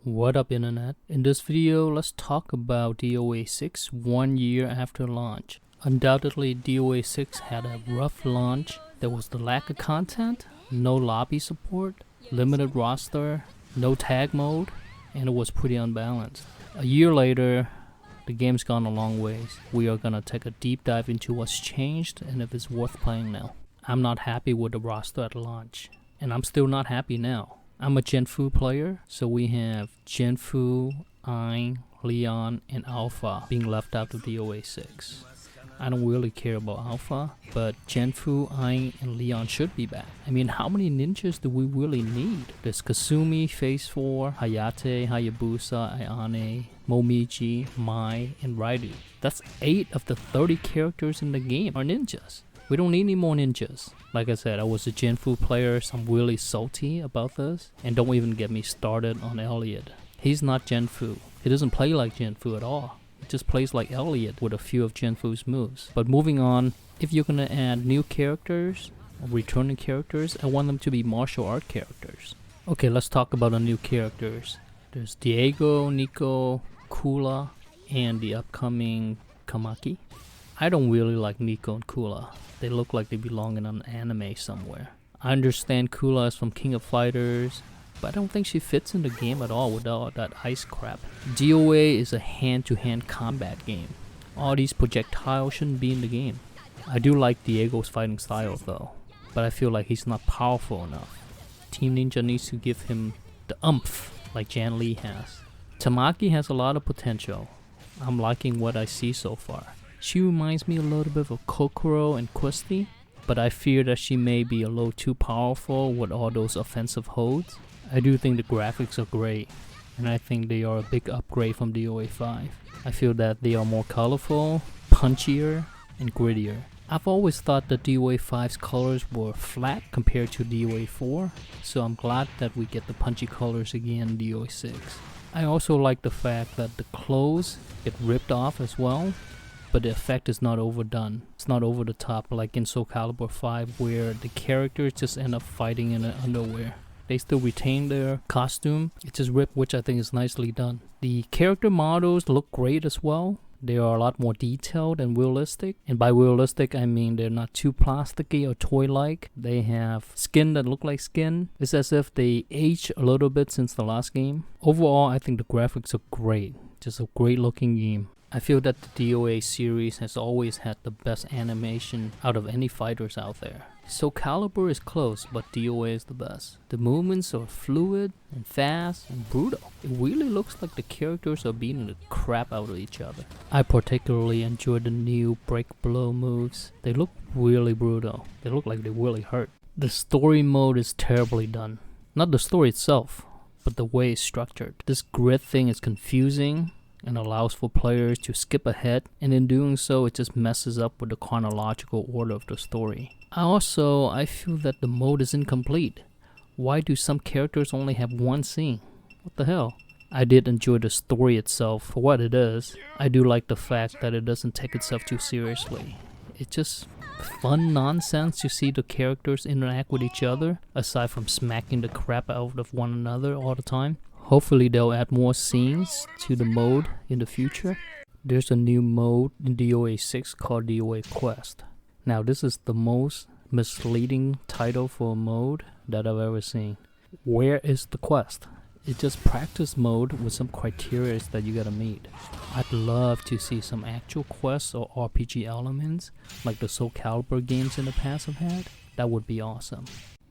What up, internet? In this video, let's talk about DOA 6 1 year after launch. Undoubtedly, DOA 6 had a rough launch. There was the lack of content, no lobby support, limited roster, no tag mode, and it was pretty unbalanced. A year later, the game's gone a long ways. We are gonna take a deep dive into what's changed and if it's worth playing now. I'm not happy with the roster at launch, and I'm still not happy now. I'm a Genfu player, so we have Genfu, Aang, Leon, and Alpha being left out of DOA 6. I don't really care about Alpha, but Genfu, Aang, and Leon should be back. I mean, how many ninjas do we really need? There's Kasumi, Phase 4, Hayate, Hayabusa, Ayane, Momiji, Mai, and Raidu. That's 8 of the 30 characters in the game are ninjas. We don't need any more ninjas. Like I said, I was a Genfu player, so I'm really salty about this. And don't even get me started on Elliot. He's not Genfu. He doesn't play like Genfu at all. He just plays like Elliot with a few of Genfu's moves. But moving on, if you're gonna add new characters, or returning characters, I want them to be martial art characters. Okay, let's talk about the new characters. There's Diego, Nico, Kula, and the upcoming Kamaki. I don't really like Nico and Kula. They look like they belong in an anime somewhere. I understand Kula is from King of Fighters, but I don't think she fits in the game at all with all that ice crap. DOA is a hand-to-hand combat game. All these projectiles shouldn't be in the game. I do like Diego's fighting style though, but I feel like he's not powerful enough. Team Ninja needs to give him the oomph like Jan Lee has. Tamaki has a lot of potential. I'm liking what I see so far. She reminds me a little bit of Kokoro and Questy, but I fear that she may be a little too powerful with all those offensive holds. I do think the graphics are great, and I think they are a big upgrade from DOA 5. I feel that they are more colorful, punchier, and grittier. I've always thought that DOA 5's colors were flat compared to DOA 4, so I'm glad that we get the punchy colors again in DOA 6. I also like the fact that the clothes get ripped off as well, but the effect is not overdone. It's not over the top like in Soul Calibur 5 where the characters just end up fighting in underwear. They still retain their costume, it's just ripped, which I think is nicely done. The character models look great as well. They are a lot more detailed and realistic. And by realistic, I mean they're not too plasticky or toy-like. They have skin that look like skin. It's as if they aged a little bit since the last game. Overall, I think the graphics are great. Just a great looking game. I feel that the DOA series has always had the best animation out of any fighters out there. Soul Calibur is close, but DOA is the best. The movements are fluid and fast and brutal. It really looks like the characters are beating the crap out of each other. I particularly enjoy the new break blow moves. They look really brutal. They look like they really hurt. The story mode is terribly done. Not the story itself, but the way it's structured. This grid thing is confusing and allows for players to skip ahead, and in doing so it just messes up with the chronological order of the story. I feel that the mode is incomplete. Why do some characters only have one scene? What the hell? I did enjoy the story itself for what it is. I do like the fact that it doesn't take itself too seriously. It's just fun nonsense to see the characters interact with each other, aside from smacking the crap out of one another all the time. Hopefully they'll add more scenes to the mode in the future. There's a new mode in DOA 6 called DOA Quest. Now this is the most misleading title for a mode that I've ever seen. Where is the quest? It's just practice mode with some criteria that you gotta meet. I'd love to see some actual quests or RPG elements like the Soul Calibur games in the past have had. That would be awesome.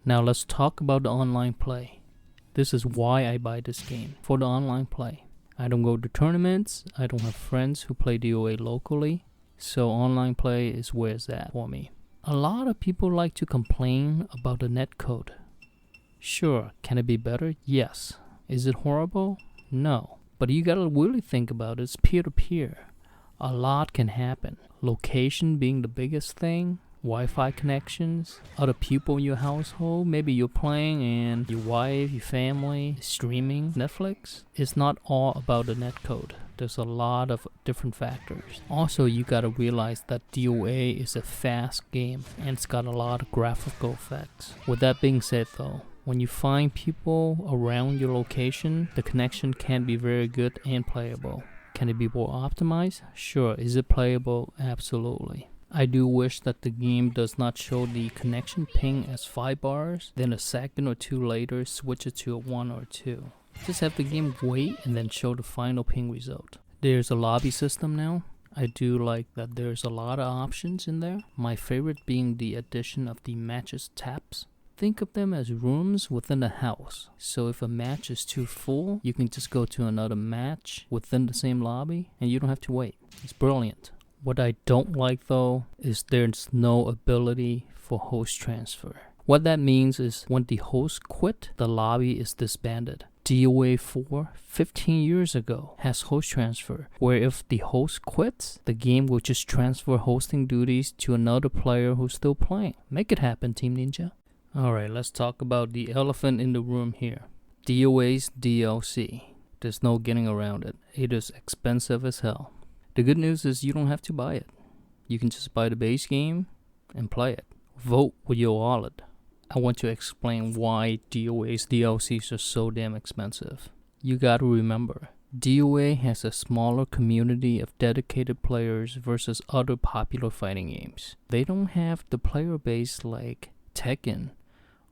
Now let's talk about the online play. This is why I buy this game, for the online play. I don't go to tournaments, I don't have friends who play DOA locally, so online play is where it's at for me. A lot of people like to complain about the netcode. Sure, can it be better? Yes. Is it horrible? No. But you gotta really think about it, it's peer-to-peer. A lot can happen. Location being the biggest thing. Wi-Fi connections, other people in your household, maybe you're playing and your wife, your family, streaming Netflix. It's not all about the netcode. There's a lot of different factors. Also, you gotta realize that DOA is a fast game and it's got a lot of graphical effects. With that being said though, When you find people around your location, the connection can be very good and playable. Can it be more optimized? Sure. Is it playable? Absolutely. I do wish that the game does not show the connection ping as 5 bars, then a second or two later switch it to a 1 or 2. Just have the game wait and then show the final ping result. There's a lobby system now. I do like that there's a lot of options in there. My favorite being the addition of the matches taps. Think of them as rooms within a house. So if a match is too full, you can just go to another match within the same lobby and you don't have to wait. It's brilliant. What I don't like though is there's no ability for host transfer. What that means is when the host quit, the lobby is disbanded. DOA 4, 15 years ago, has host transfer, where if the host quits, the game will just transfer hosting duties to another player who's still playing. Make it happen, Team Ninja. Alright, let's talk about the elephant in the room here. DOA's DLC. There's no getting around it. It is expensive as hell. The good news is you don't have to buy it. You can just buy the base game and play it. Vote with your wallet. I want to explain why DOA's DLCs are so damn expensive. You gotta remember, DOA has a smaller community of dedicated players versus other popular fighting games. They don't have the player base like Tekken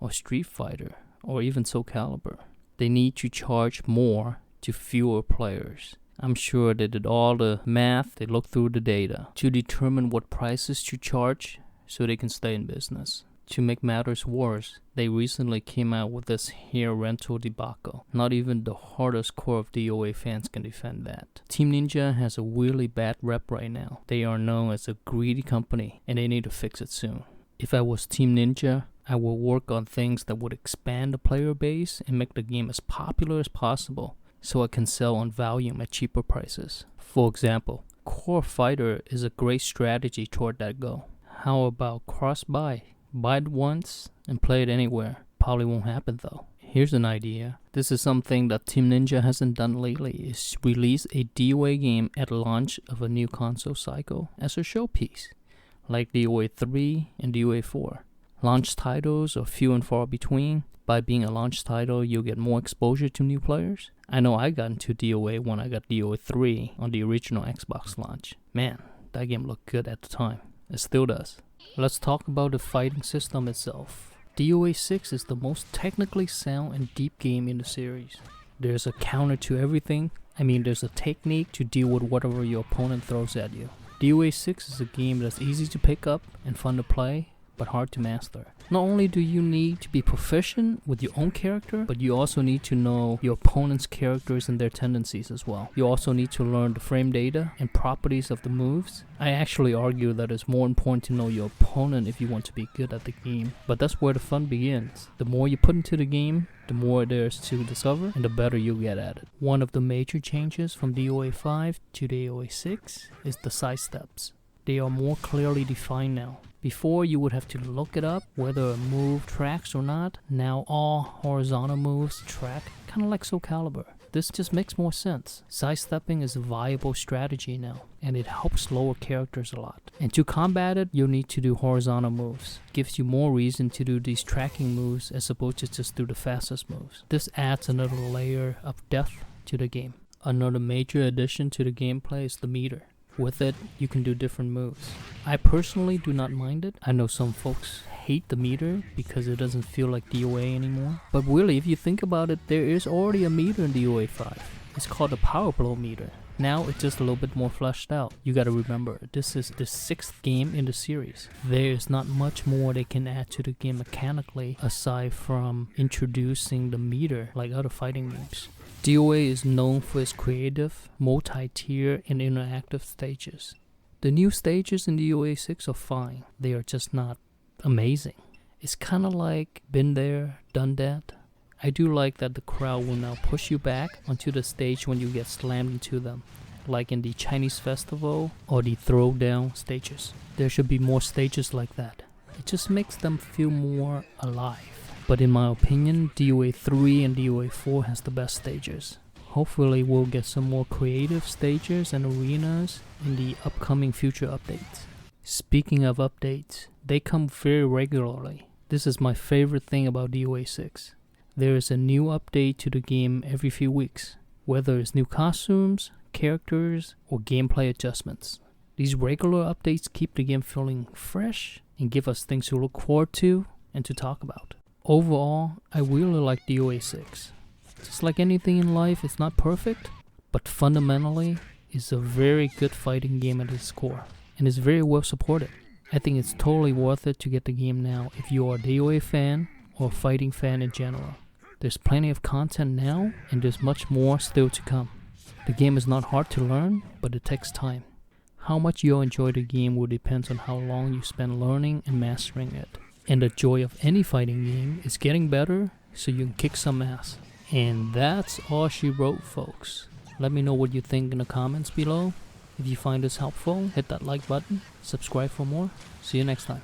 or Street Fighter or even Soul Calibur. They need to charge more to fewer players. I'm sure they did all the math, they looked through the data to determine what prices to charge so they can stay in business. To make matters worse, they recently came out with this hair rental debacle. Not even the hardest core of DOA fans can defend that. Team Ninja has a really bad rep right now. They are known as a greedy company and they need to fix it soon. If I was Team Ninja, I would work on things that would expand the player base and make the game as popular as possible, so I can sell on volume at cheaper prices. For example, Core Fighter is a great strategy toward that goal. How about cross-buy? Buy it once and play it anywhere. Probably won't happen though. Here's an idea. This is something that Team Ninja hasn't done lately, is release a DOA game at launch of a new console cycle as a showpiece, like DOA 3 and DOA 4. Launch titles are few and far between. By being a launch title, you'll get more exposure to new players. I know I got into DOA when I got DOA 3 on the original Xbox launch. Man, that game looked good at the time. It still does. Let's talk about the fighting system itself. DOA 6 is the most technically sound and deep game in the series. There's a counter to everything. There's a technique to deal with whatever your opponent throws at you. DOA 6 is a game that's easy to pick up and fun to play, but hard to master. Not only do you need to be proficient with your own character, but you also need to know your opponent's characters and their tendencies as well. You also need to learn the frame data and properties of the moves. I actually argue that it's more important to know your opponent if you want to be good at the game, but that's where the fun begins. The more you put into the game, the more there's to discover and the better you get at it. One of the major changes from DOA 5 to DOA 6 is the side steps. They are more clearly defined now. Before, you would have to look it up whether a move tracks or not. Now all horizontal moves track, kind of like Soul Calibur. This just makes more sense. Sidestepping is a viable strategy now, and it helps lower characters a lot. And to combat it, you'll need to do horizontal moves. Gives you more reason to do these tracking moves as opposed to just do the fastest moves. This adds another layer of depth to the game. Another major addition to the gameplay is the meter. With it, you can do different moves. I personally do not mind it. I know some folks hate the meter because it doesn't feel like DOA anymore. But really, if you think about it, there is already a meter in DOA 5. It's called the Power Blow meter. Now it's just a little bit more fleshed out. You gotta remember, this is the 6th game in the series. There is not much more they can add to the game mechanically aside from introducing the meter like other fighting games. DOA is known for its creative, multi-tier, and interactive stages. The new stages in DOA 6 are fine. They are just not amazing. It's kind of like been there, done that. I do like that the crowd will now push you back onto the stage when you get slammed into them, like in the Chinese festival or the throwdown stages. There should be more stages like that. It just makes them feel more alive. But in my opinion, DOA 3 and DOA 4 has the best stages. Hopefully we'll get some more creative stages and arenas in the upcoming future updates. Speaking of updates, they come very regularly. This is my favorite thing about DOA 6. There is a new update to the game every few weeks, whether it's new costumes, characters, or gameplay adjustments. These regular updates keep the game feeling fresh and give us things to look forward to and to talk about. Overall, I really like DOA 6. Just like anything in life, it's not perfect, but fundamentally, it's a very good fighting game at its core, and is very well supported. I think it's totally worth it to get the game now if you are a DOA fan or a fighting fan in general. There's plenty of content now, and there's much more still to come. The game is not hard to learn, but it takes time. How much you'll enjoy the game will depend on how long you spend learning and mastering it. And the joy of any fighting game is getting better so you can kick some ass. And that's all she wrote, folks. Let me know what you think in the comments below. If you find this helpful, hit that like button, subscribe for more. See you next time.